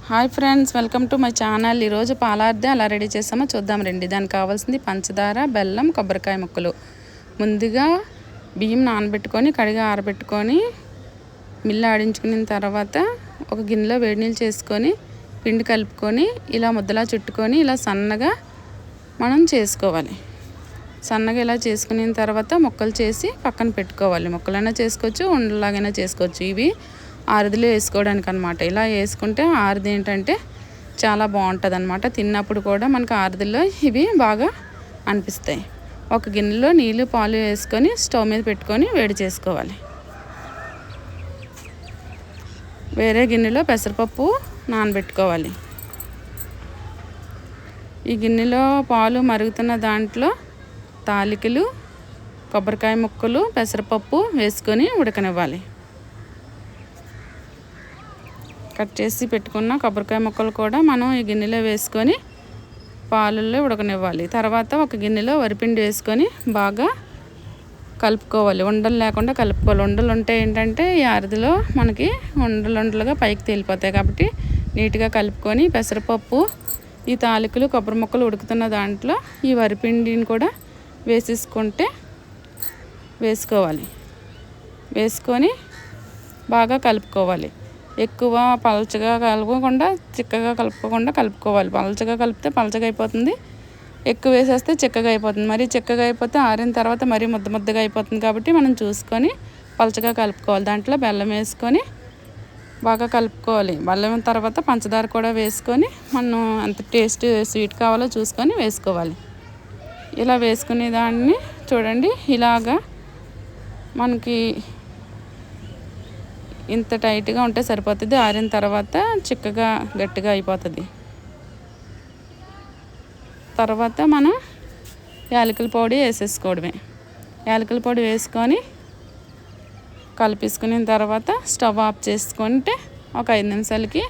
Hi friends, welcome to my channel. ఈరోజు పాలార్దే ఎలా ready చేసామో చూద్దాం రండి. దానికి కావాల్సింది పంచదార, బెల్లం, కొబ్బరికాయ ముక్కలు. ముందుగా బియ్యం నానబెట్టుకొని కడిగి ఆరబెట్టుకొని మిల్లు ఆడించుకున్న తర్వాత ఒక గిన్నెలో వేడి నీళ్ళు చేసుకొని పిండి కలుపుకొని ఇలా ముద్దలా చుట్టుకొని ఇలా సన్నగా మనం చేసుకోవాలి. సన్నగా ఇలా చేసుకున్న తర్వాత ముక్కలు చేసి పక్కన పెట్టుకోవాలి. ముక్కలైనా చేసుకోవచ్చు, ఉండలాగైనా చేసుకోవచ్చు. ఇవి ఆరుదిలో వేసుకోవడానికి అనమాట. ఇలా వేసుకుంటే ఆరుది ఏంటంటే చాలా బాగుంటుంది అనమాట. తిన్నప్పుడు కూడా మనకు ఆరుదిలో ఇవి బాగా అనిపిస్తాయి. ఒక గిన్నెలో నీళ్ళు పాలు వేసుకొని స్టవ్ మీద పెట్టుకొని వేడి చేసుకోవాలి. వేరే గిన్నెలో పెసరపప్పు నానబెట్టుకోవాలి. ఈ గిన్నెలో పాలు మరుగుతున్న దాంట్లో తాలికలు, కొబ్బరికాయ ముక్కలు, పెసరపప్పు వేసుకొని ఉడకనివ్వాలి. కట్ చేసి పెట్టుకున్న కొబ్బరికాయ ముక్కలు కూడా మనం ఈ గిన్నెలో వేసుకొని పాలల్లో ఉడకనివ్వాలి. తర్వాత ఒక గిన్నెలో వరిపిండి వేసుకొని బాగా కలుపుకోవాలి. ఉండలు లేకుండా కలుపుకోవాలి. ఉండలు ఉంటే ఏంటంటే ఈ ఆరుదిలో మనకి ఉండలుగా పైకి తేలిపోతాయి. కాబట్టి నీట్గా కలుపుకొని పెసరపప్పు, ఈ తాలికలు, కొబ్బరి ముక్కలు ఉడుకుతున్న దాంట్లో ఈ వరిపిండిని కూడా వేసుకోవాలి. వేసుకొని బాగా కలుపుకోవాలి. ఎక్కువ పలచగా కలపకుండా చిక్కగా కలుపుకోవాలి. పలచగా కలిపితే పలచగా అయిపోతుంది, ఎక్కువ వేసేస్తే చిక్కగా అయిపోతుంది. మరీ చిక్కగా అయిపోతే ఆరిన తర్వాత మరీ ముద్దగా అయిపోతుంది. కాబట్టి మనం చూసుకొని పలచగా కలుపుకోవాలి. దాంట్లో బెల్లం వేసుకొని బాగా కలుపుకోవాలి. బెల్లం తర్వాత పంచదార కూడా వేసుకొని మనం ఎంత టేస్ట్ స్వీట్ కావాలో చూసుకొని వేసుకోవాలి. ఇలా వేసుకునే దాన్ని చూడండి, ఇలాగా మనకి ఇంత టైట్గా ఉంటే సరిపోతుంది. ఆరిన తర్వాత చిక్కగా గట్టిగా అయిపోతుంది. తర్వాత మనం యాలకుల పొడి వేసేసుకోవడమే. యాలకుల పొడి వేసుకొని కలిపేసుకున్న తర్వాత స్టవ్ ఆఫ్ చేసుకుంటే ఒక 5 నిమిషాలకి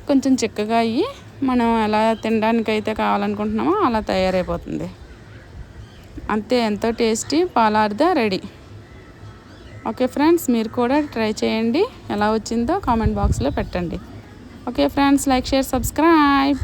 కొంచెం చిక్కగా అయ్యి మనం ఎలా తినడానికి అయితే కావాలనుకుంటున్నామో అలా తయారైపోతుంది. అంతే, ఎంతో టేస్టీ పాలార్దే రెడీ. ఓకే ఫ్రెండ్స్, మీరు కూడా ట్రై చేయండి. ఎలా వచ్చిందో కామెంట్ బాక్స్లో పెట్టండి. Okay friends, like, share, subscribe.